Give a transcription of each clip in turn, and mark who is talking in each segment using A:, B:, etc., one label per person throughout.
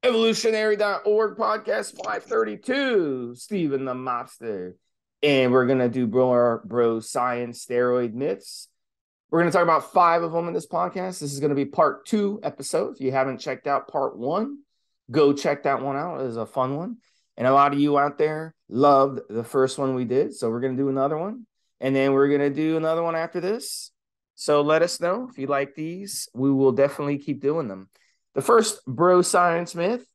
A: Evolutionary.org podcast 532, Stephen the Mobster. And we're going to do bro science steroid myths. We're going to talk about 5 of them in this podcast. This is going to be part 2 episode. If you haven't checked out part 1, go check that one out. It was a fun one. And a lot of you out there loved the first one we did. So we're going to do another one. And then we're going to do another one after this. So let us know if you like these. We will definitely keep doing them. The first bro science myth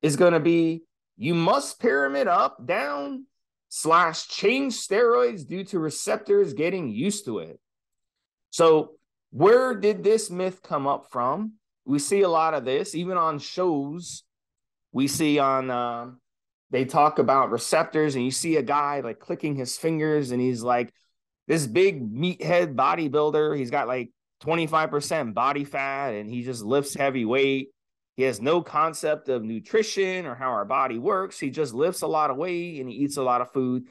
A: is going to be you must pyramid up, down, / change steroids due to receptors getting used to it. So where did this myth come up from? We see a lot of this, even on shows. We see on, they talk about receptors, and you see a guy like clicking his fingers, and he's like this big meathead bodybuilder. He's got like 25% body fat, and he just lifts heavy weight. He has no concept of nutrition or how our body works. He just lifts a lot of weight, and he eats a lot of food,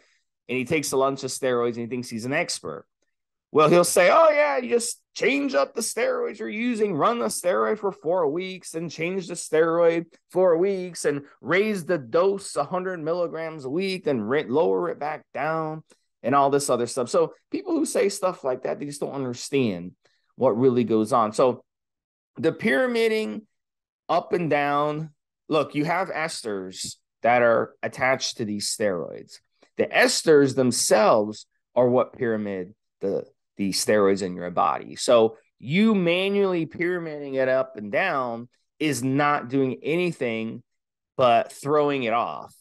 A: and he takes a bunch of steroids, and he thinks he's an expert. Well, he'll say, oh, yeah, you just change up the steroids you're using, run the steroid for 4 weeks, and change the steroid 4 weeks, and raise the dose 100 milligrams a week, then lower it back down, and all this other stuff. So people who say stuff like that, they just don't understand what really goes on. So the pyramiding up and down, look, you have esters that are attached to these steroids. The esters themselves are what pyramid the steroids in your body. So you manually pyramiding it up and down is not doing anything but throwing it off.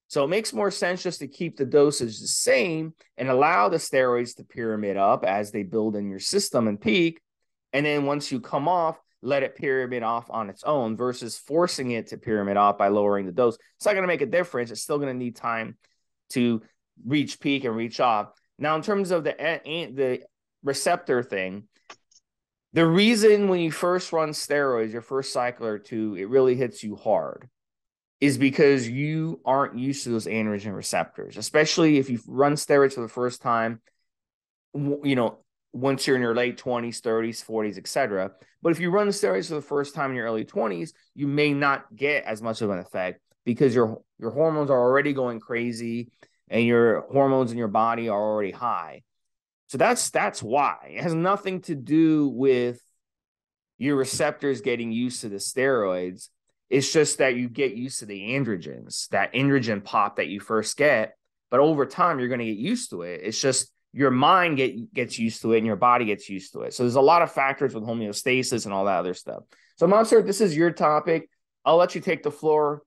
A: So it makes more sense just to keep the dosage the same and allow the steroids to pyramid up as they build in your system and peak. And then once you come off, let it pyramid off on its own versus forcing it to pyramid off by lowering the dose. It's not going to make a difference. It's still going to need time to reach peak and reach off. Now, in terms of the receptor thing, the reason when you first run steroids, your first cycle or 2, it really hits you hard is because you aren't used to those androgen receptors, especially if you run steroids for the first time, you know, once you're in your late 20s, 30s, 40s, etc. But if you run steroids for the first time in your early 20s, you may not get as much of an effect because your hormones are already going crazy and your hormones in your body are already high. So that's why. It has nothing to do with your receptors getting used to the steroids. It's just that you get used to the androgens, that androgen pop that you first get. But over time, you're going to get used to it. It's just your mind gets used to it and your body gets used to it. So there's a lot of factors with homeostasis and all that other stuff. So, Monster, this is your topic. I'll let you take the floor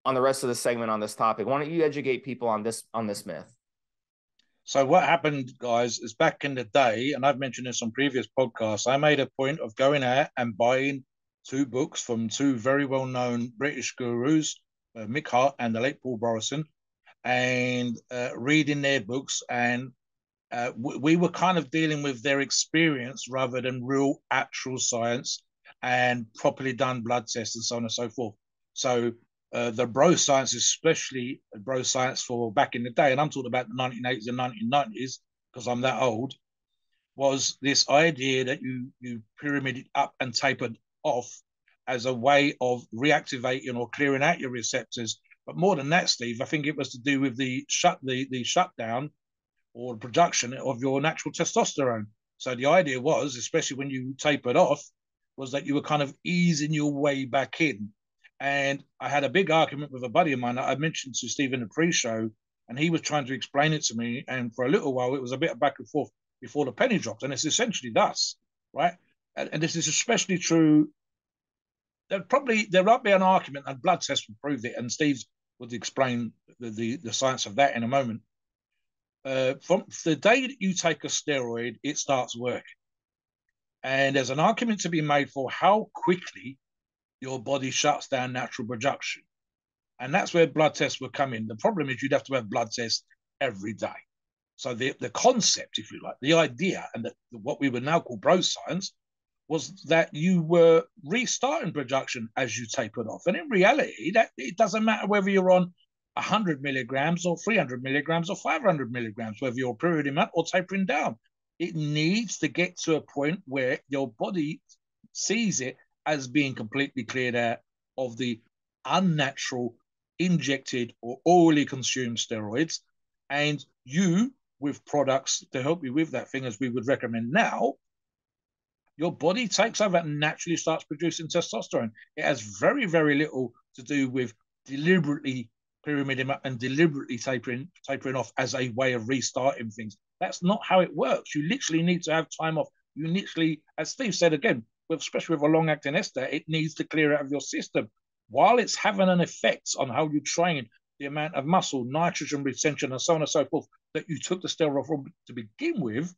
A: on the rest of the segment on this topic. Why don't you educate people on this myth?
B: So what happened, guys, is back in the day, and I've mentioned this on previous podcasts, I made a point of going out and buying 2 books from 2 very well-known British gurus, Mick Hart and the late Paul Borison, and reading their books. And we were kind of dealing with their experience rather than real actual science and properly done blood tests and so on and so forth. So the bro science, especially bro science for back in the day, and I'm talking about the 1980s and 1990s because I'm that old, was this idea that you pyramided up and tapered off as a way of reactivating or clearing out your receptors. But more than that, Steve, I think it was to do with the shutdown or the production of your natural testosterone. So the idea was, especially when you tapered off, was that you were kind of easing your way back in. And I had a big argument with a buddy of mine that I mentioned to Steve in the pre-show, and he was trying to explain it to me. And for a little while, it was a bit of back and forth before the penny dropped. And it's essentially thus, right? And this is especially true. There might be an argument, and blood tests will prove it. And Steve would explain the science of that in a moment. From the day that you take a steroid, it starts working. And there's an argument to be made for how quickly your body shuts down natural production. And that's where blood tests will come in. The problem is you'd have to have blood tests every day. So the concept, if you like, the idea, and what we would now call bro science, was that you were restarting production as you tapered off. And in reality, that it doesn't matter whether you're on 100 milligrams or 300 milligrams or 500 milligrams, whether you're pyramiding up or tapering down. It needs to get to a point where your body sees it as being completely cleared out of the unnatural, injected or orally consumed steroids, and you, with products to help you with that thing, as we would recommend now, your body takes over and naturally starts producing testosterone. It has very, very little to do with deliberately pyramiding up and deliberately tapering off as a way of restarting things. That's not how it works. You literally need to have time off. You literally, as Steve said again, especially with a long-acting ester, it needs to clear out of your system. While it's having an effect on how you train, the amount of muscle, nitrogen retention, and so on and so forth that you took the steroid from to begin with,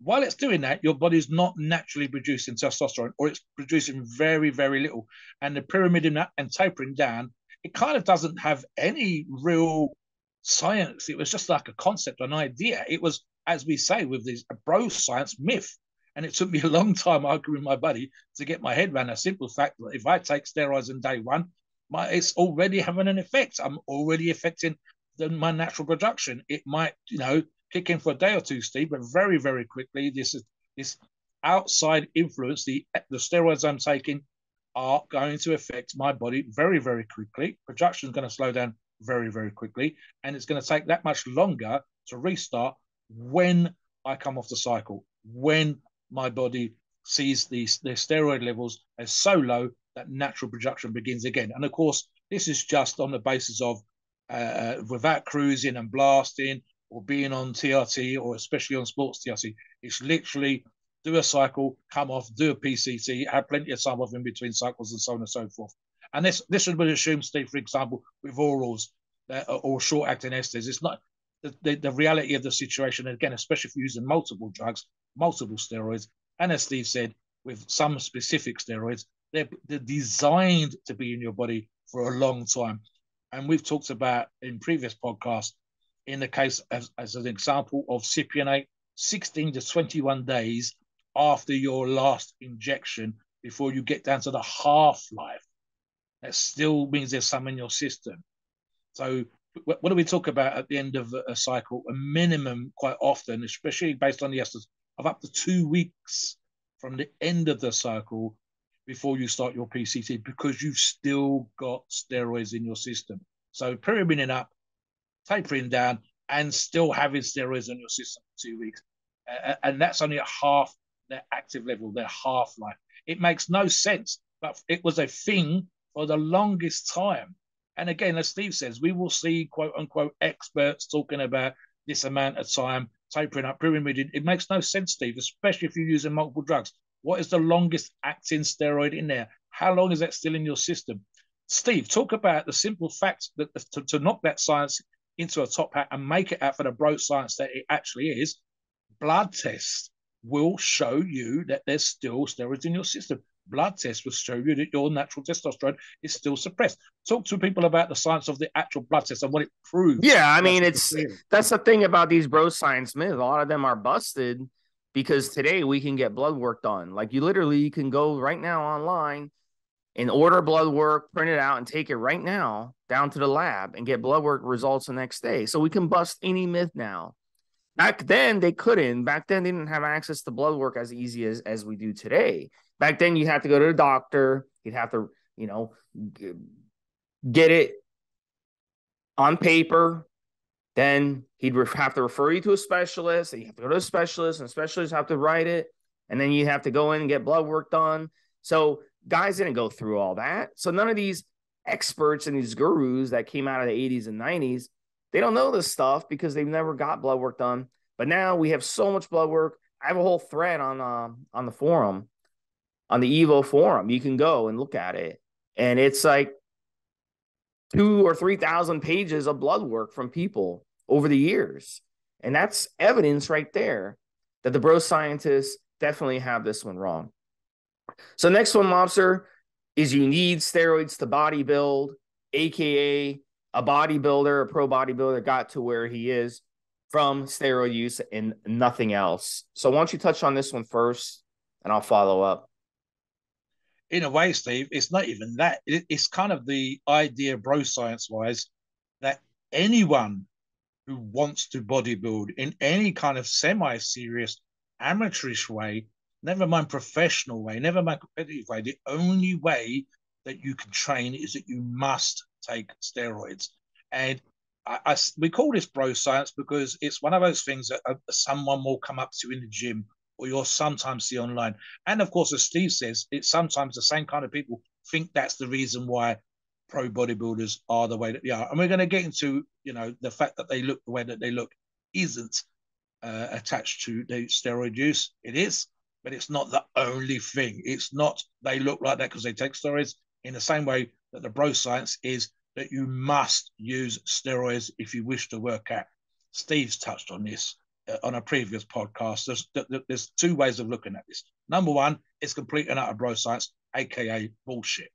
B: while it's doing that, your body's not naturally producing testosterone, or it's producing very, very little. And the pyramiding and tapering down, it kind of doesn't have any real science. It was just like a concept, an idea. It was, as we say, with this a bro science myth. And it took me a long time arguing with my buddy to get my head around a simple fact that if I take steroids on day one, it's already having an effect. I'm already affecting my natural production. It might, kick in for a day or two, Steve, but very, very quickly, this outside influence, the steroids I'm taking are going to affect my body very, very quickly. Production is going to slow down very, very quickly, and it's going to take that much longer to restart when I come off the cycle, when my body sees the steroid levels as so low that natural production begins again. And of course, this is just on the basis of without cruising and blasting or being on TRT, or especially on sports TRT. It's literally do a cycle, come off, do a PCT, have plenty of time off in between cycles, and so on and so forth. And this would assume, Steve, for example, with orals or short-acting esters, it's not the reality of the situation. Again, especially if you're using multiple drugs, multiple steroids, and as Steve said, with some specific steroids, they're designed to be in your body for a long time. And we've talked about in previous podcasts, in the case as an example of cypionate, 16 to 21 days after your last injection before you get down to the half-life. That still means there's some in your system. So what do we talk about at the end of a cycle? A minimum, quite often, especially based on the esters, of up to 2 weeks from the end of the cycle before you start your PCT, because you've still got steroids in your system. So pyramiding up, tapering down, and still having steroids on your system for 2 weeks. And that's only at half their active level, their half-life. It makes no sense, but it was a thing for the longest time. And again, as Steve says, we will see quote-unquote experts talking about this amount of time, tapering up, pyramiding. It makes no sense, Steve, especially if you're using multiple drugs. What is the longest acting steroid in there? How long is that still in your system? Steve, talk about the simple fact that to knock that science into a top hat and make it out for the bro science that it actually is. Blood tests will show you that there's still steroids in your system. Blood tests will show you that your natural testosterone is still suppressed. Talk to people about the science of the actual blood test and what it proves.
A: Yeah, I mean, that's the thing about these bro science myths. A lot of them are busted because today we can get blood work done. Like you can go right now online and order blood work, print it out, and take it right now down to the lab and get blood work results the next day. So we can bust any myth now. Back then, they couldn't. Back then, they didn't have access to blood work as easy as we do today. Back then, you had to go to the doctor. You'd have to, get it on paper. Then he'd have to refer you to a specialist. And you have to go to a specialist, and specialists have to write it. And then you have to go in and get blood work done. So guys didn't go through all that. So none of these experts and these gurus that came out of the 80s and 90s, they don't know this stuff because they've never got blood work done. But now we have so much blood work. I have a whole thread on the forum, on the Evo forum. You can go and look at it. And it's like 2,000 or 3,000 pages of blood work from people over the years. And that's evidence right there that the bro scientists definitely have this one wrong. So next one, Mobster, is you need steroids to bodybuild, aka a bodybuilder, a pro bodybuilder got to where he is from steroid use and nothing else. So why don't you touch on this one first, and I'll follow up.
B: In a way, Steve, it's not even that. It's kind of the idea, bro science-wise, that anyone who wants to bodybuild in any kind of semi-serious, amateurish way, never mind professional way, never mind competitive way, the only way that you can train is that you must take steroids. And we call this bro science because it's one of those things that someone will come up to in the gym or you'll sometimes see online. And of course, as Steve says, it's sometimes the same kind of people think that's the reason why pro bodybuilders are the way that they are. And we're going to get into, the fact that they look the way that they look isn't attached to the steroid use. It is, but it's not the only thing. It's not they look like that because they take steroids, in the same way that the bro science is that you must use steroids if you wish to work out. Steve's touched on this on a previous podcast. There's two ways of looking at this. Number one, it's complete and utter bro science, aka bullshit.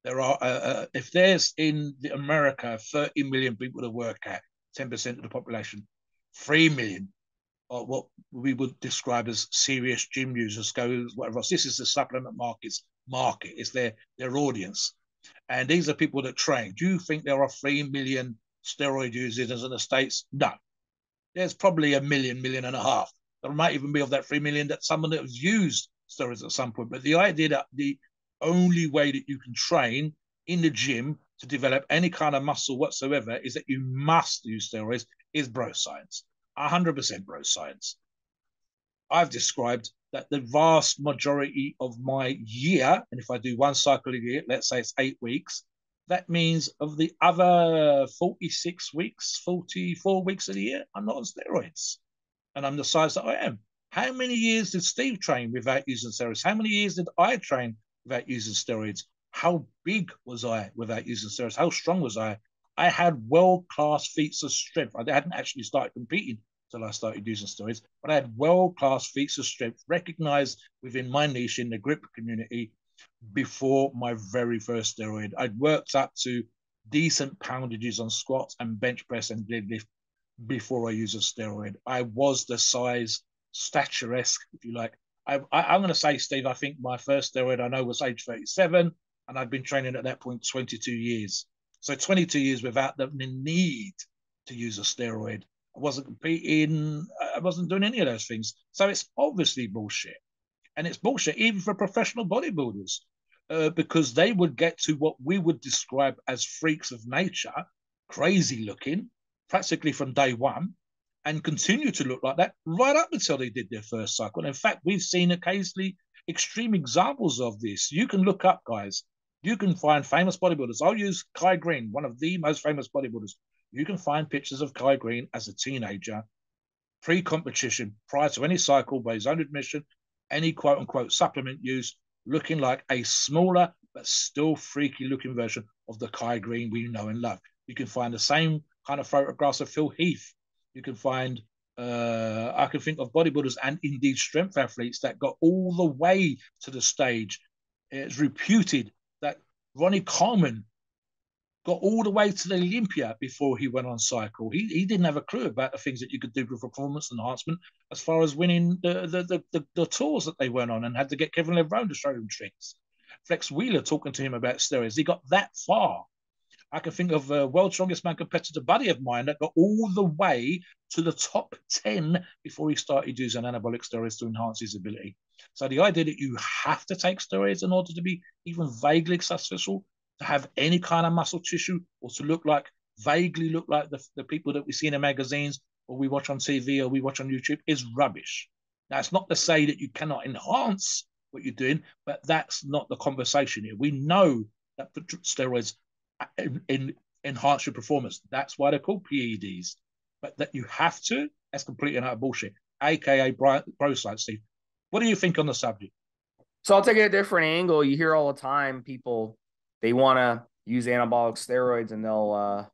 B: There are, if there's in America 30 million people to work at, 10% of the population, 3 million or what we would describe as serious gym users, goes whatever else. This is the supplement market. It's their audience. And these are people that train. Do you think there are 3 million steroid users in the States? No. There's probably a million and a half. There might even be of that 3 million that someone that has used steroids at some point. But the idea that the only way that you can train in the gym to develop any kind of muscle whatsoever is that you must use steroids is bro science. 100% bro science. I've described that the vast majority of my year, and if I do one cycle a year, let's say it's 8 weeks, that means of the other 46 weeks, 44 weeks of the year, I'm not on steroids. And I'm the size that I am. How many years did Steve train without using steroids? How many years did I train without using steroids? How big was I without using steroids? How strong was I? I had world-class feats of strength. I hadn't actually started competing until I started using steroids, but I had world-class feats of strength recognized within my niche in the grip community before my very first steroid. I'd worked up to decent poundages on squats and bench press and deadlift before I used a steroid. I was the size statuesque, if you like. I'm going to say, Steve, I think my first steroid I know was age 37, and I'd been training at that point 22 years. So 22 years without the need to use a steroid. I wasn't competing. I wasn't doing any of those things. So it's obviously bullshit. And it's bullshit even for professional bodybuilders because they would get to what we would describe as freaks of nature, crazy looking, practically from day one, and continue to look like that right up until they did their first cycle. And in fact, we've seen occasionally extreme examples of this. You can look up, guys. You can find famous bodybuilders. I'll use Kai Green, one of the most famous bodybuilders. You can find pictures of Kai Green as a teenager, pre-competition, prior to any cycle, by his own admission, any quote-unquote supplement use, looking like a smaller but still freaky-looking version of the Kai Green we know and love. You can find the same kind of photographs of Phil Heath. You can find, I can think of bodybuilders and indeed strength athletes that got all the way to the stage. It's reputed that Ronnie Coleman got all the way to the Olympia before he went on cycle. He didn't have a clue about the things that you could do with performance enhancement as far as winning the tours that they went on, and had to get Kevin Levrone to show him tricks. Flex Wheeler talking to him about steroids. He got that far. I can think of a world strongest man competitor buddy of mine that got all the way to the top 10 before he started using anabolic steroids to enhance his ability. So the idea that you have to take steroids in order to be even vaguely successful, to have any kind of muscle tissue, or to vaguely look like the people that we see in the magazines or we watch on TV or we watch on YouTube, is rubbish. Now, it's not to say that you cannot enhance what you're doing, but that's not the conversation here. We know that steroids enhance your performance. That's why they're called PEDs. But that you have to, that's completely and utter bullshit, aka bro science. Steve, what do you think on the subject?
A: So I'll take a different angle. You hear all the time people, they want to use anabolic steroids, and they'll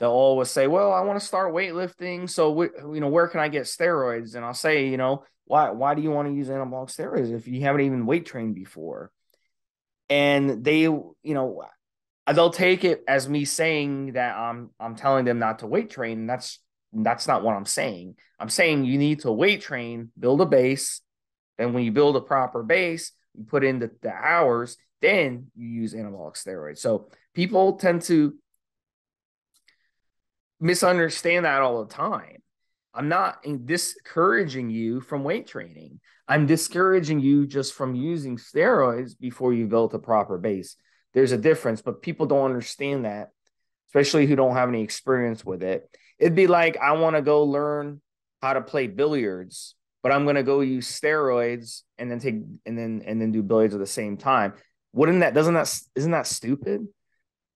A: always say, well, I want to start weightlifting, so where can I get steroids? And I'll say, why do you want to use anabolic steroids if you haven't even weight trained before? And they, they'll take it as me saying that I'm telling them not to weight train. That's not what I'm saying. I'm saying you need to weight train, build a base. Then when you build a proper base, you put in the hours, then you use anabolic steroids. So people tend to misunderstand that all the time. I'm not discouraging you from weight training. I'm discouraging you just from using steroids before you built a proper base. There's a difference, but people don't understand that, especially who don't have any experience with it. It'd be like, I want to go learn how to play billiards, but I'm going to go use steroids and then and then do billiards at the same time. Isn't that stupid?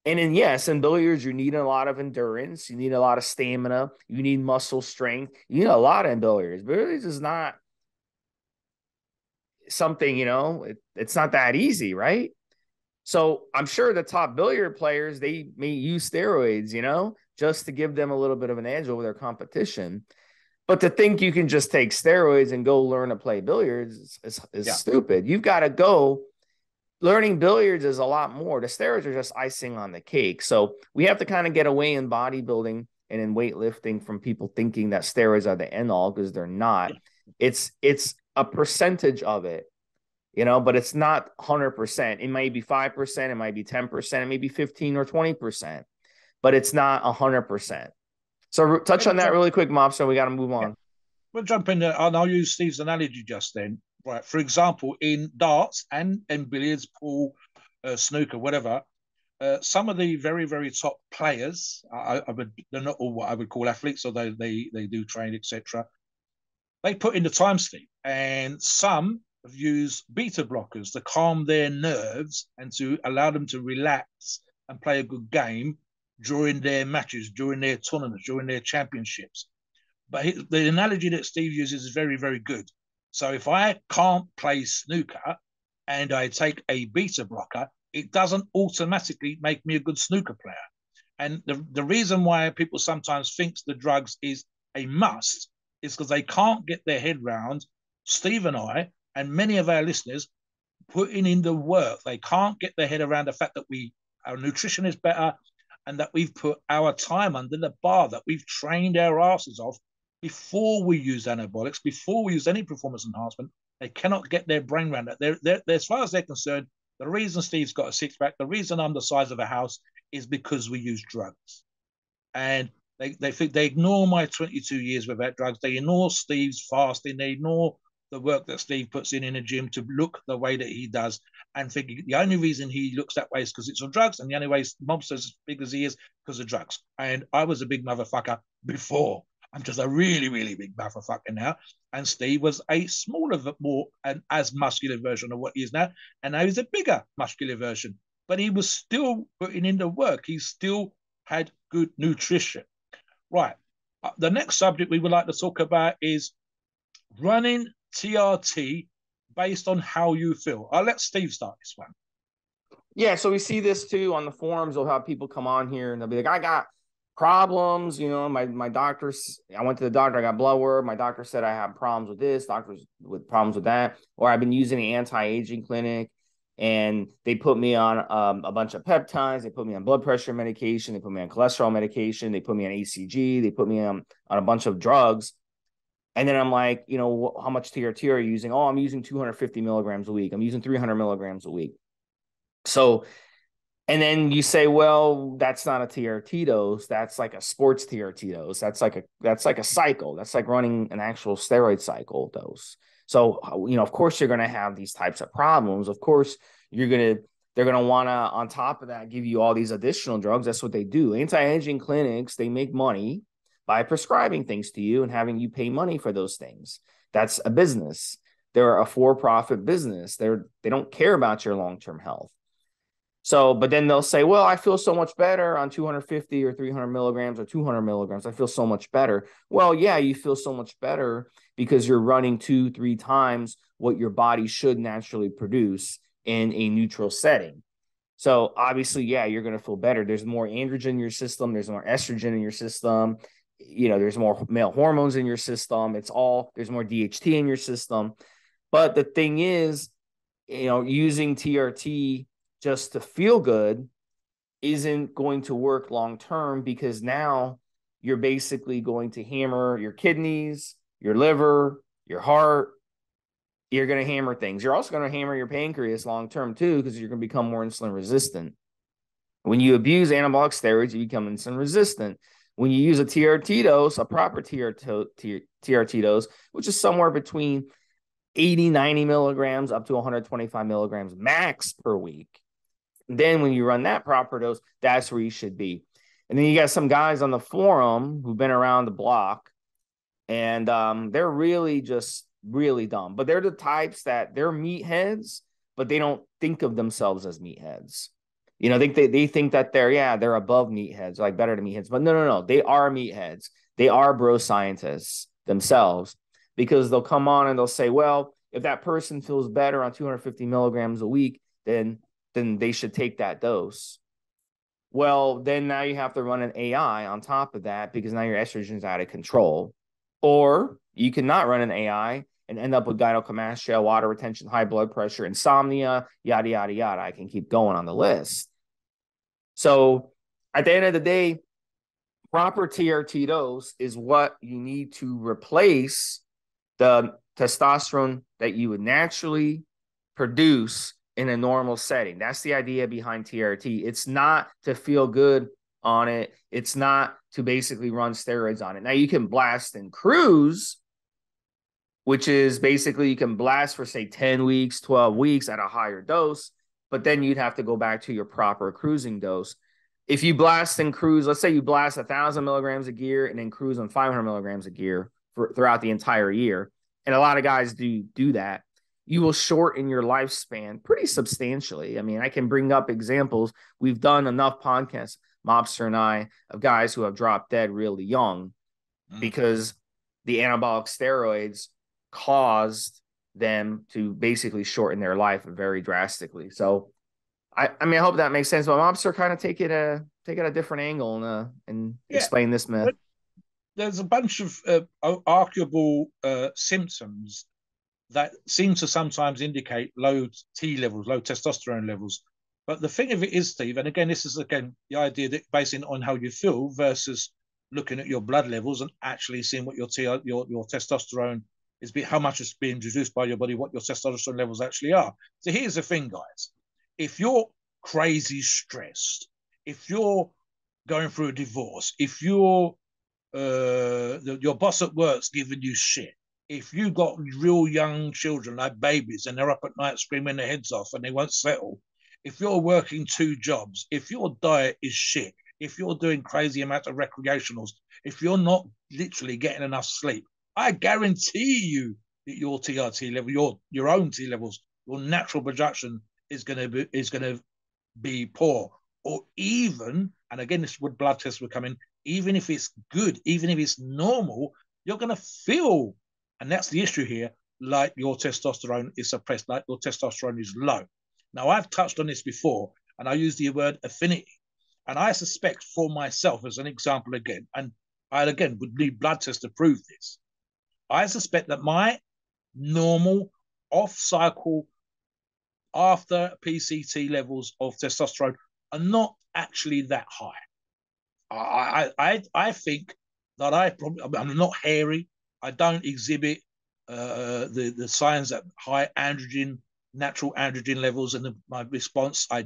A: And then, yes, in billiards, you need a lot of endurance. You need a lot of stamina. You need muscle strength. You need a lot in billiards. Billiards is not something, it's not that easy, right? So I'm sure the top billiard players, they may use steroids, just to give them a little bit of an edge over their competition. But to think you can just take steroids and go learn to play billiards is stupid. You've got to go. Learning billiards is a lot more. The steroids are just icing on the cake. So we have to kind of get away in bodybuilding and in weightlifting from people thinking that steroids are the end all, because they're not. It's a percentage of it, but it's not 100%. It might be 5%, it might be 10%, it may be 15 or 20%, but it's not 100%. So touch on that really quick, Mob, so we got to move on.
B: We'll jump in there, and I'll use Steve's analogy just then. Right, for example, in darts and in billiards, pool, snooker, whatever, some of the very, very top players, they're not all what I would call athletes, although they do train, etc. They put in the time, Steve, and some have used beta blockers to calm their nerves and to allow them to relax and play a good game during their matches, during their tournaments, during their championships. But the analogy that Steve uses is very, very good. So if I can't play snooker and I take a beta blocker, it doesn't automatically make me a good snooker player. And the reason why people sometimes think the drugs is a must is because they can't get their head round Steve and I and many of our listeners putting in the work. They can't get their head around the fact that our nutrition is better and that we've put our time under the bar, that we've trained our asses off before we use anabolics, before we use any performance enhancement. They cannot get their brain around that. They're, as far as they're concerned, the reason Steve's got a six-pack, the reason I'm the size of a house is because we use drugs. And they think they ignore my 22 years without drugs. They ignore Steve's fasting. They ignore the work that Steve puts in the gym to look the way that he does, and think the only reason he looks that way is because it's on drugs, and the only way Mobster's as big as he is because of drugs. And I was a big motherfucker before. I'm just a really, really big motherfucker now. And Steve was a smaller, more and as muscular version of what he is now. And now he's a bigger muscular version. But he was still putting in the work. He still had good nutrition. Right. The next subject we would like to talk about is running TRT based on how you feel. I'll let Steve start this one.
A: Yeah, so we see this too on the forums. We'll have people come on here and they'll be like, I got problems, my doctors, I went to the doctor, I got blood work, my doctor said I have problems with this, doctors with problems with that, or I've been using an anti-aging clinic and they put me on a bunch of peptides, they put me on blood pressure medication, they put me on cholesterol medication, they put me on ACG, they put me on a bunch of drugs. And then I'm like, how much TRT are you using? Oh, I'm using 250 milligrams a week. I'm using 300 milligrams a week. So, and then you say, well, that's not a TRT dose. That's like a sports TRT dose. That's like a cycle. That's like running an actual steroid cycle dose. So, of course you're going to have these types of problems. Of course they're going to want to, on top of that, give you all these additional drugs. That's what they do. Anti-aging clinics, they make money by prescribing things to you and having you pay money for those things. That's a business. They're a for-profit business. They don't care about your long-term health. So, but then they'll say, well, I feel so much better on 250 or 300 milligrams or 200 milligrams. I feel so much better. Well, yeah, you feel so much better because you're running 2-3 times what your body should naturally produce in a neutral setting. So obviously, yeah, you're going to feel better. There's more androgen in your system. There's more estrogen in your system. There's more male hormones in your system. There's more DHT in your system. But the thing is, using TRT just to feel good isn't going to work long term, because now you're basically going to hammer your kidneys, your liver, your heart. You're going to hammer things. You're also going to hammer your pancreas long term too, because you're going to become more insulin resistant. When you abuse anabolic steroids, you become insulin resistant. When you use a TRT dose, a proper TRT dose, which is somewhere between 80, 90 milligrams up to 125 milligrams max per week. Then when you run that proper dose, that's where you should be. And then you got some guys on the forum who've been around the block, and they're really just really dumb. But they're the types that they're meatheads, but they don't think of themselves as meatheads. You know, they think that they're above meatheads, like better than meatheads. But no. They are meatheads. They are bro scientists themselves, because they'll come on and they'll say, well, if that person feels better on 250 milligrams a week, then they should take that dose. Well, then now you have to run an AI on top of that, because now your estrogen's out of control. Or you cannot run an AI and end up with gynecomastia, water retention, high blood pressure, insomnia, yada, yada, yada. I can keep going on the list. So at the end of the day, proper TRT dose is what you need to replace the testosterone that you would naturally produce in a normal setting. That's the idea behind TRT. It's not to feel good on it. It's not to basically run steroids on it. Now you can blast and cruise, which is basically you can blast for say 10 weeks, 12 weeks at a higher dose, but then you'd have to go back to your proper cruising dose. If you blast and cruise, let's say you blast 1,000 milligrams of gear and then cruise on 500 milligrams of gear throughout the entire year, and a lot of guys do that, you will shorten your lifespan pretty substantially. I mean, I can bring up examples. We've done enough podcasts, Mobster and I, of guys who have dropped dead really young because the anabolic steroids caused them to basically shorten their life very drastically. So, I mean, I hope that makes sense. But Mobster kind of take it a different angle and explain this myth.
B: There's a bunch of arguable symptoms that seem to sometimes indicate low T levels, low testosterone levels. But the thing of it is, Steve, and again, this is again the idea that basing on how you feel versus looking at your blood levels and actually seeing what your testosterone is, how much is being produced by your body, what your testosterone levels actually are. So here's the thing, guys. If you're crazy stressed, if you're going through a divorce, if you're your boss at work's giving you shit, if you got real young children like babies and they're up at night screaming their heads off and they won't settle, if you're working 2 jobs, if your diet is shit, if you're doing crazy amounts of recreationals, if you're not literally getting enough sleep, I guarantee you that your TRT level, your own T levels, your natural production is going to be poor. Or even, and again, this would blood tests will come in, even if it's good, even if it's normal, you're going to feel, and that's the issue here, like your testosterone is suppressed, like your testosterone is low. Now, I've touched on this before, and I use the word affinity. And I suspect for myself, as an example again, and I again would need blood tests to prove this, I suspect that my normal off-cycle after PCT levels of testosterone are not actually that high. I think that I'm not hairy. I don't exhibit the signs of high androgen, natural androgen levels in my response. I'm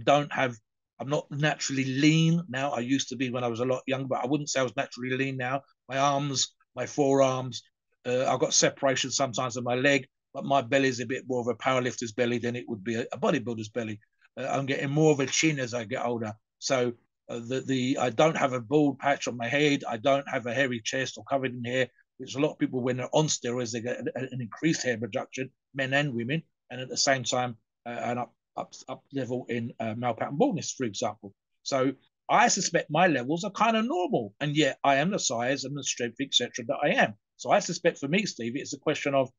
B: not naturally lean now. I used to be when I was a lot younger, but I wouldn't say I was naturally lean now. My arms, my forearms, I've got separation sometimes in my leg, but my belly is a bit more of a powerlifter's belly than it would be a bodybuilder's belly. I'm getting more of a chin as I get older. So I don't have a bald patch on my head. I don't have a hairy chest or covered in hair, which a lot of people, when they're on steroids, they get an increased hair production, men and women, and at the same time, an up level in male pattern baldness, for example. So I suspect my levels are kind of normal, and yet I am the size and the strength, etc., that I am. So I suspect for me, Steve, it's a question of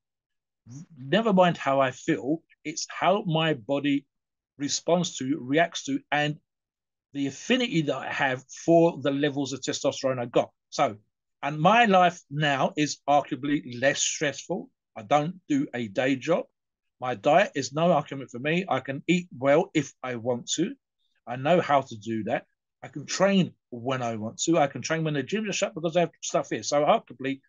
B: never mind how I feel, it's how my body responds to, reacts to, and the affinity that I have for the levels of testosterone I got. So, and my life now is arguably less stressful. I don't do a day job. My diet is no argument for me. I can eat well if I want to. I know how to do that. I can train when I want to. I can train when the gyms are shut because I have stuff here. So arguably,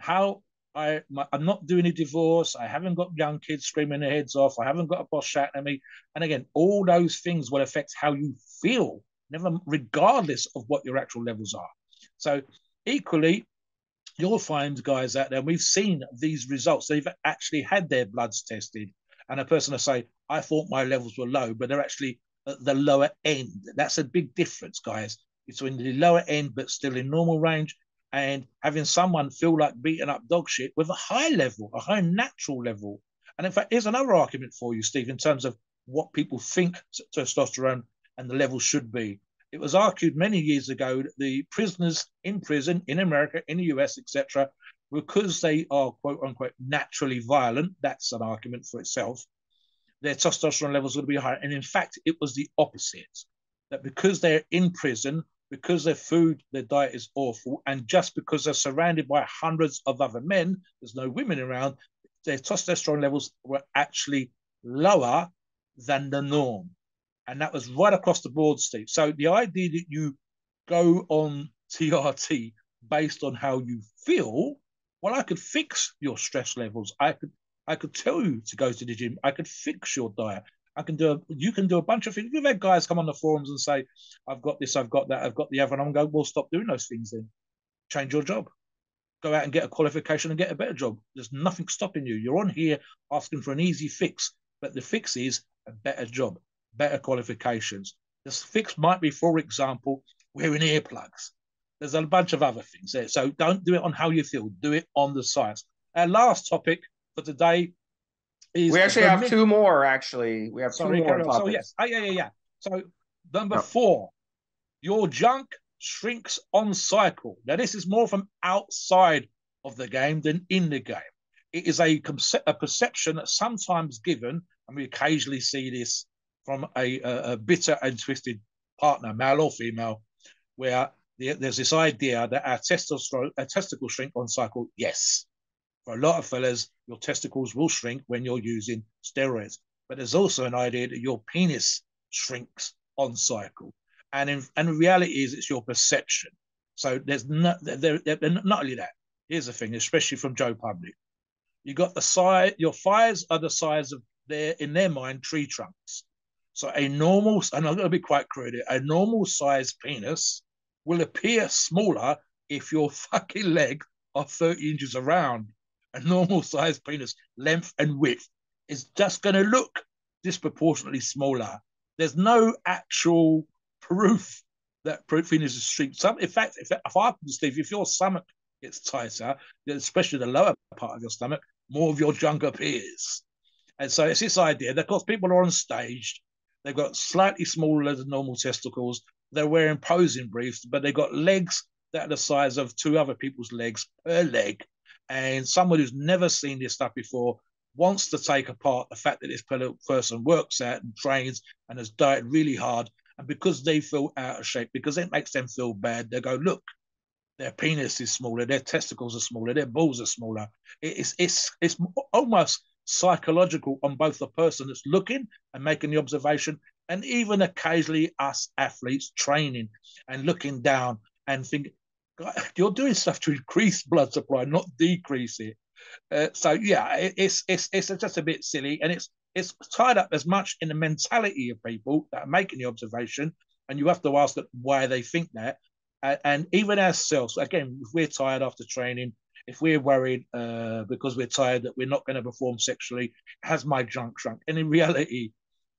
B: I'm not doing a divorce. I haven't got young kids screaming their heads off. I haven't got a boss shouting at me. And again, all those things will affect how you feel, never regardless of what your actual levels are. So equally, you'll find guys out there, and we've seen these results. They've actually had their bloods tested, and a person will say, I thought my levels were low, but they're actually at the lower end. That's a big difference, guys, between the lower end, but still in normal range, and having someone feel like beating up dog shit with a high level, a high natural level. And in fact, here's another argument for you, Steve, in terms of what people think testosterone and the level should be. It was argued many years ago that the prisoners in prison in America, in the US, etc., because they are quote unquote naturally violent, that's an argument for itself, their testosterone levels would be higher. And in fact, it was the opposite, that because they're in prison, because their food, their diet is awful, and just because they're surrounded by hundreds of other men, there's no women around, their testosterone levels were actually lower than the norm. And that was right across the board, Steve. So the idea that you go on TRT based on how you feel, well, I could fix your stress levels. I could tell you to go to the gym. I could fix your diet. You can do a bunch of things. We've had guys come on the forums and say, I've got this, I've got that, I've got the other. And I'm going, well, stop doing those things then. Change your job. Go out and get a qualification and get a better job. There's nothing stopping you. You're on here asking for an easy fix, but the fix is a better job, better qualifications. The fix might be, for example, wearing earplugs. There's a bunch of other things there. So don't do it on how you feel. Do it on the science. Our last topic for today is...
A: We actually have two more, actually. We have two more topics.
B: So yes. Yeah. So number 4, your junk shrinks on cycle. Now, this is more from outside of the game than in the game. It is a perception that's sometimes given, and we occasionally see this from a bitter and twisted partner, male or female, where there's this idea that our testicles shrink on cycle. Yes, for a lot of fellas, your testicles will shrink when you're using steroids. But there's also an idea that your penis shrinks on cycle. And the reality is it's your perception. So there's not only that. Here's the thing, especially from Joe Public. You got the size, your thighs are the size of in their mind, tree trunks. So a normal, and I'm going to be quite crude, a normal size penis will appear smaller if your fucking leg are 30 inches around. A normal size penis, length and width, is just going to look disproportionately smaller. There's no actual proof that penis is shrink. In fact, if your stomach gets tighter, especially the lower part of your stomach, more of your junk appears. And so it's this idea that, of course, people are on stage. They've got slightly smaller than normal testicles. They're wearing posing briefs, but they've got legs that are the size of 2 other people's legs per leg. And someone who's never seen this stuff before wants to take apart the fact that this person works out and trains and has dieted really hard. And because they feel out of shape, because it makes them feel bad, they go, look, their penis is smaller, their testicles are smaller, their balls are smaller. It's almost psychological on both the person that's looking and making the observation, and even occasionally us athletes training and looking down and thinking, you're doing stuff to increase blood supply, not decrease it. So yeah, it's just a bit silly, and it's tied up as much in the mentality of people that are making the observation, and you have to ask them why they think that. And even ourselves, again, if we're tired after training, if we're worried because we're tired that we're not going to perform sexually, has my junk shrunk? And in reality,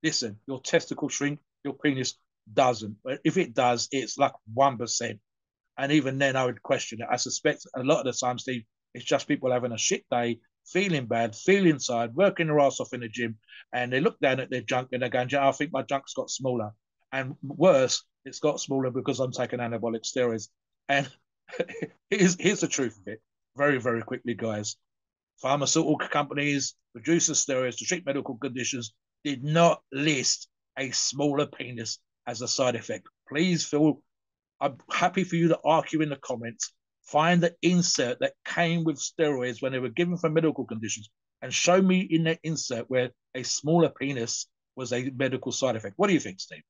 B: listen, your testicle shrink, your penis doesn't. But if it does, it's like 1%. And even then, I would question it. I suspect a lot of the time, Steve, it's just people having a shit day, feeling bad, feeling tired, working their ass off in the gym, and they look down at their junk and they're going, I think my junk's got smaller. And worse, it's got smaller because I'm taking anabolic steroids. And here's the truth of it, very, very quickly, guys. Pharmaceutical companies, producers steroids to treat medical conditions did not list a smaller penis as a side effect. Please feel, I'm happy for you to argue in the comments. Find the insert that came with steroids when they were given for medical conditions and show me in that insert where a smaller penis was a medical side effect. What do you think, Steve?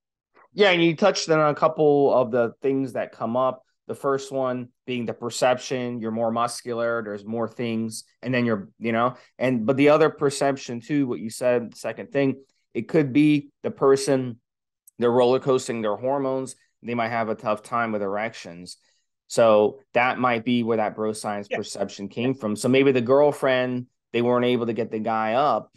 A: Yeah, and you touched on a couple of the things that come up. The first one being the perception, you're more muscular, there's more things, and then but the other perception too, what you said, second thing, it could be the person, they're roller coasting their hormones, they might have a tough time with erections. So that might be where that bro science perception came from. So maybe the girlfriend, they weren't able to get the guy up,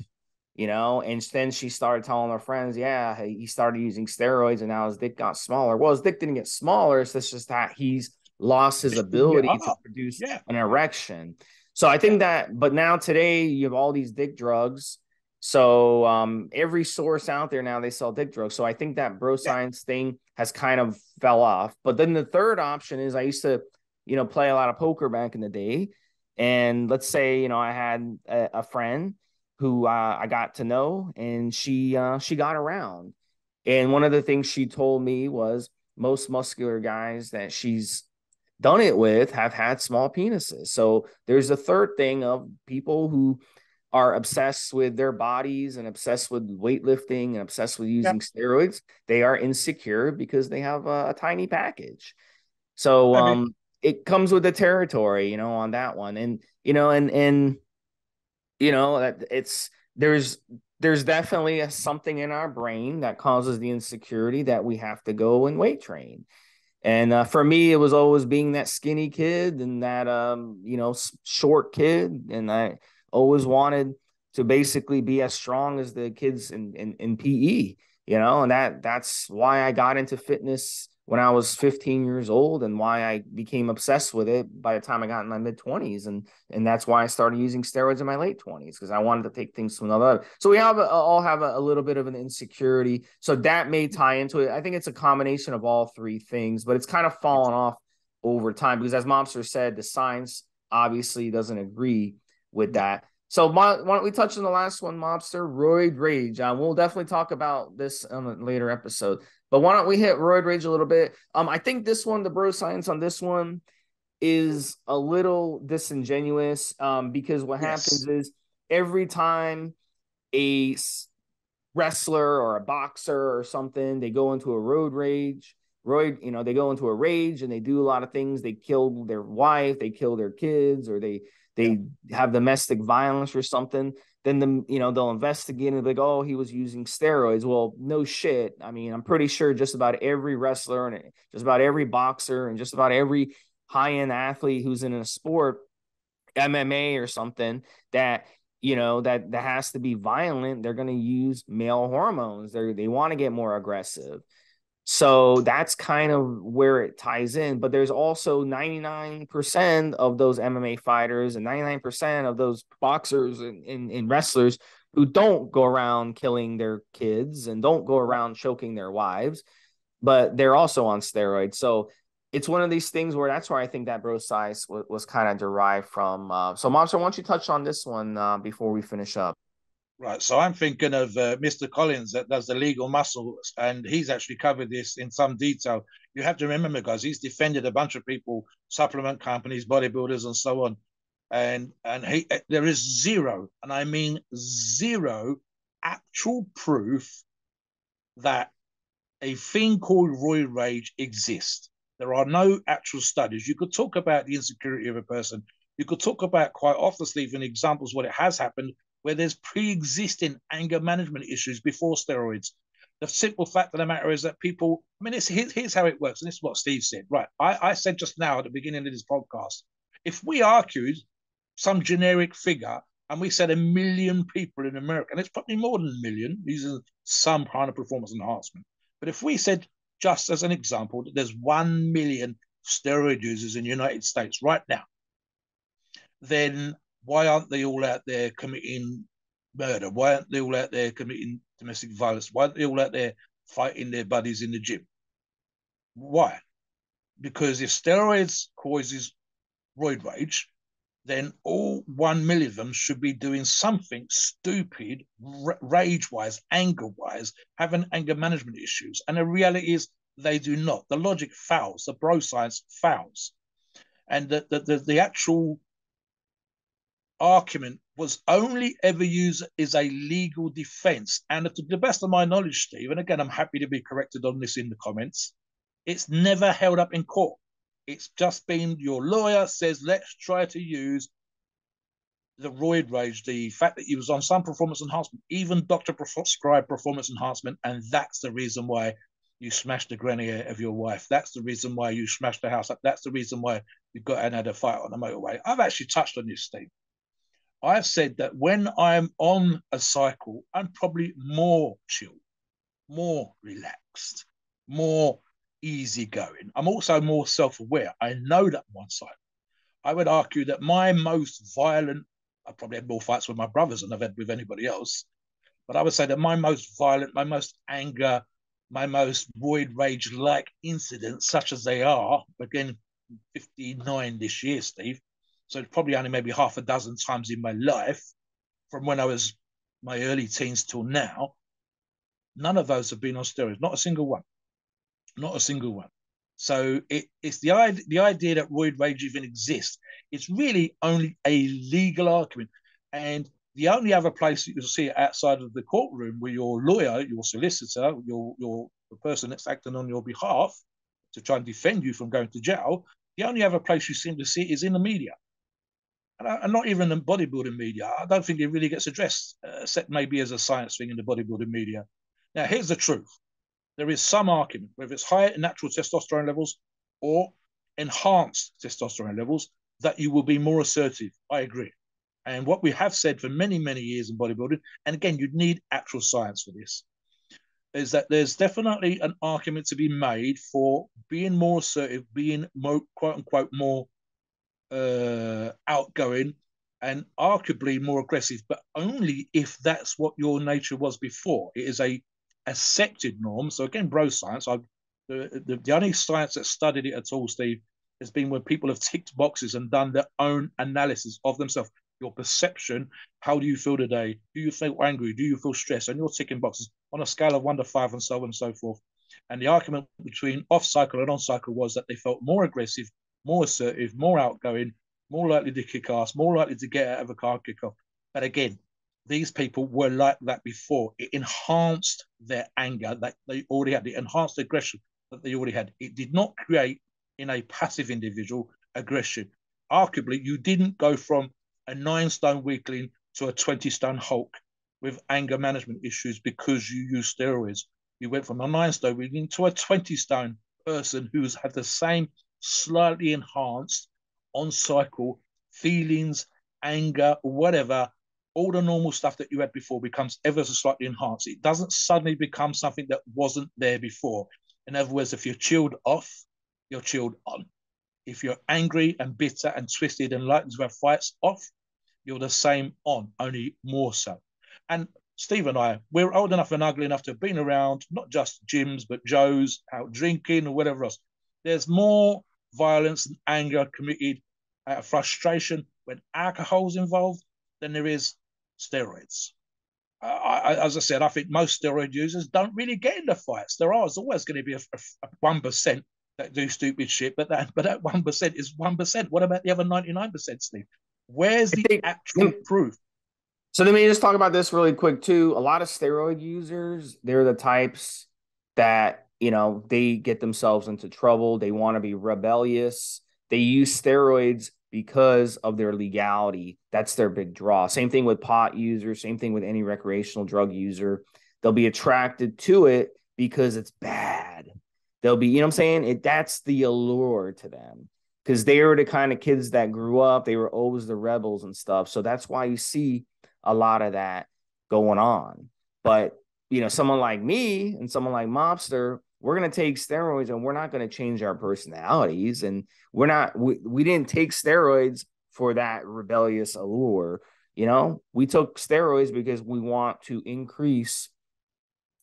A: and then she started telling her friends, yeah, he started using steroids and now his dick got smaller. Well, his dick didn't get smaller. It's just that he's lost his ability to produce an erection. So I think that, but now today you have all these dick drugs. So every source out there now, they sell dick drugs. So I think that bro science thing has kind of fell off. But then the third option is I used to, play a lot of poker back in the day. And let's say, I had a friend who I got to know, and she got around. And one of the things she told me was most muscular guys that she's done it with have had small penises. So there's a third thing of people who are obsessed with their bodies and obsessed with weightlifting and obsessed with using steroids. They are insecure because they have a tiny package. So it comes with the territory, on that one. And that there's definitely something in our brain that causes the insecurity that we have to go and weight train. And for me, it was always being that skinny kid and that short kid, and I always wanted to basically be as strong as the kids in PE, and that's why I got into fitness when I was 15 years old, and why I became obsessed with it by the time I got in my mid-20s. And that's why I started using steroids in my late 20s, because I wanted to take things to another level. So we all have a little bit of an insecurity. So that may tie into it. I think it's a combination of all three things, but it's kind of fallen off over time because, as Mobster said, the science obviously doesn't agree with that. So why don't we touch on the last one, Mobster? Roid rage. We'll definitely talk about this on a later episode. But why don't we hit roid rage a little bit? I think this one, the bro science on this one, is a little disingenuous because what happens is every time a wrestler or a boxer or something, they go into a they go into a rage and they do a lot of things. They kill their wife, they kill their kids, or they have domestic violence or something. Then they'll investigate and be like, oh, he was using steroids. Well, no shit. I mean, I'm pretty sure just about every wrestler and just about every boxer and just about every high-end athlete who's in a sport, MMA or something, that that has to be violent, they're going to use male hormones. They want to get more aggressive. So that's kind of where it ties in. But there's also 99% of those MMA fighters and 99% of those boxers and wrestlers who don't go around killing their kids and don't go around choking their wives, but they're also on steroids. So it's one of these things where that's where I think that bro size was kind of derived from. So, Mobster, why don't you touch on this one before we finish up?
B: Right, so I'm thinking of Mr. Collins that does the legal muscles, and he's actually covered this in some detail. You have to remember, guys, he's defended a bunch of people, supplement companies, bodybuilders, and so on. And there is zero, and I mean zero, actual proof that a thing called roid rage exists. There are no actual studies. You could talk about the insecurity of a person. You could talk about, quite often, Stephen, examples where it has happened, where there's pre-existing anger management issues before steroids. The simple fact of the matter is that people, I mean, here's how it works, and this is what Steve said. Right, I said just now at the beginning of this podcast, if we argued some generic figure and we said 1 million people in America, and it's probably more than 1 million, these are some kind of performance enhancement. But if we said, just as an example, that there's 1 million steroid users in the United States right now, then why aren't they all out there committing murder? Why aren't they all out there committing domestic violence? Why aren't they all out there fighting their buddies in the gym? Why? Because if steroids causes roid rage, then all 1 million of them should be doing something stupid, rage-wise, anger-wise, having anger management issues. And the reality is they do not. The logic fails. The bro science fails. And the actual argument was only ever used as a legal defense. And to the best of my knowledge, Steve, and again, I'm happy to be corrected on this in the comments, it's never held up in court. It's just been your lawyer says, let's try to use the roid rage, the fact that he was on some performance enhancement, even doctor prescribed performance enhancement, and that's the reason why you smashed the granny out of your wife. That's the reason why you smashed the house up. That's the reason why you got and had a fight on the motorway. I've actually touched on this, Steve. I've said that when I'm on a cycle, I'm probably more chill, more relaxed, more easygoing. I'm also more self-aware. I know that I'm on cycle. I would argue that my most violent, I probably had more fights with my brothers than I've had with anybody else, but I would say that my most violent, my most anger, my most roid rage-like incidents, such as they are, again, 59 this year, Steve. So it's probably only maybe half a dozen times in my life, from when I was my early teens till now. None of those have been on steroids, not a single one, not a single one. So it's the idea that roid rage even exists. It's really only a legal argument, and the only other place that you'll see it outside of the courtroom where your lawyer, your solicitor, your the person that's acting on your behalf to try and defend you from going to jail, the only other place you seem to see it is in the media. And not even the bodybuilding media. I don't think it really gets addressed, except maybe as a science thing in the bodybuilding media. Now, here's the truth. There is some argument, whether it's higher natural testosterone levels or enhanced testosterone levels, that you will be more assertive. I agree. And what we have said for many, many years in bodybuilding, and again, you'd need actual science for this, is that there's definitely an argument to be made for being more assertive, being more, quote unquote, more outgoing and arguably more aggressive, but only if that's what your nature was before. It is a accepted norm. So again, bro science, the only science that studied it at all, Steve, has been where people have ticked boxes and done their own analysis of themselves. Your perception, how do you feel today? Do you feel angry? Do you feel stressed? And you're ticking boxes on a scale of 1 to 5 and so on and so forth. And the argument between off cycle and on cycle was that they felt more aggressive, more assertive, more outgoing, more likely to kick ass, more likely to get out of a car kickoff. But again, these people were like that before. It enhanced their anger that they already had. It enhanced the aggression that they already had. It did not create in a passive individual aggression. Arguably, you didn't go from a 9-stone weakling to a 20-stone Hulk with anger management issues because you use steroids. You went from a 9-stone weakling to a 20-stone person who's had the same slightly enhanced on cycle feelings, anger, whatever. All the normal stuff that you had before becomes ever so slightly enhanced. It doesn't suddenly become something that wasn't there before. In other words, if you're chilled off, you're chilled on. If you're angry and bitter and twisted and likely to have fights off, you're the same on, only more so. And Steve and I, we're old enough and ugly enough to have been around not just gyms, but Joe's, out drinking or whatever else. There's more violence and anger committed out of frustration when alcohol's involved than there is steroids. As I said, I think most steroid users don't really get into fights. There's always going to be a 1% that do stupid shit, but that 1% is 1%. What about the other 99%, Steve? Where's the actual proof?
A: So let me just talk about this really quick too. A lot of steroid users, they're the types that, they get themselves into trouble. They want to be rebellious. They use steroids because of their legality. That's their big draw. Same thing with pot users, same thing with any recreational drug user. They'll be attracted to it because it's bad. They'll be, what I'm saying? That's the allure to them because they were the kind of kids that grew up. They were always the rebels and stuff. So that's why you see a lot of that going on. But, someone like me and someone like Mobster, we're going to take steroids and we're not going to change our personalities. And we didn't take steroids for that rebellious allure. We took steroids because we want to increase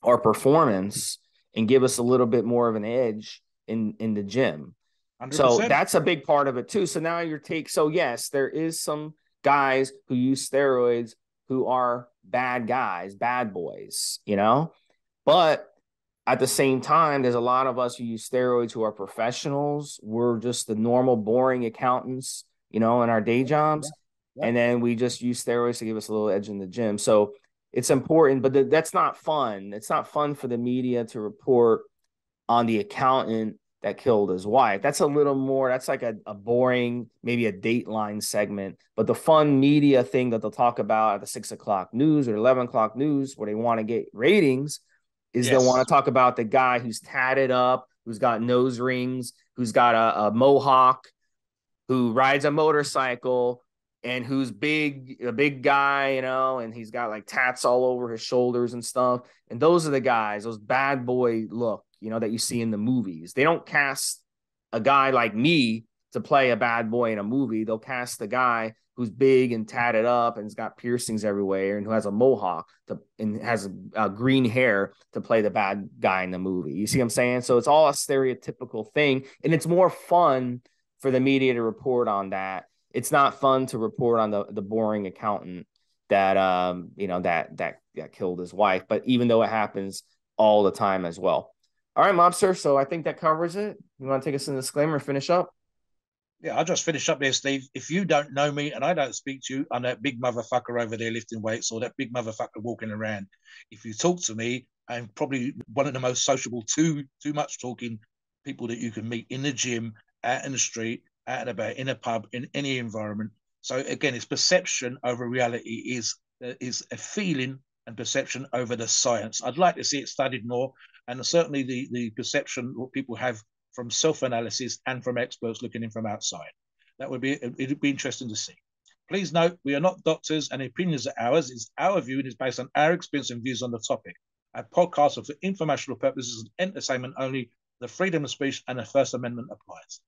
A: our performance and give us a little bit more of an edge in the gym. 100%. So that's a big part of it too. So now so yes, there is some guys who use steroids who are bad guys, bad boys, but at the same time, there's a lot of us who use steroids who are professionals. We're just the normal, boring accountants, in our day jobs. Yeah. And then we just use steroids to give us a little edge in the gym. So it's important, but that's not fun. It's not fun for the media to report on the accountant that killed his wife. That's a little more, that's like a boring, maybe a Dateline segment. But the fun media thing that they'll talk about at the 6 o'clock news or 11 o'clock news where they want to get ratings, is they'll want
B: Yes.
A: to talk about the guy who's tatted up, who's got nose rings, who's got a mohawk, who rides a motorcycle, and who's a big guy, and he's got like tats all over his shoulders and stuff. And those are the guys, those bad boy look, that you see in the movies. They don't cast a guy like me to play a bad boy in a movie. They'll cast the guy who's big and tatted up and has got piercings everywhere and who has a mohawk and has green hair to play the bad guy in the movie. You see what I'm saying? So it's all a stereotypical thing, and it's more fun for the media to report on that. It's not fun to report on the boring accountant that that killed his wife, but even though it happens all the time as well. All right, Mobster. So I think that covers it. You want to take us in the disclaimer and finish up?
B: Yeah, I'll just finish up here, Steve. If you don't know me and I don't speak to you, I'm that big motherfucker over there lifting weights or that big motherfucker walking around. If you talk to me, I'm probably one of the most sociable, too much talking people that you can meet in the gym, out in the street, out and about, in a pub, in any environment. So again, it's perception over reality is a feeling and perception over the science. I'd like to see it studied more, and certainly the perception what people have from self-analysis and from experts looking in from outside. It'd be interesting to see. Please note, we are not doctors and opinions are ours. It's our view and is based on our experience and views on the topic. Our podcast are for informational purposes and entertainment only. The freedom of speech and the First Amendment applies.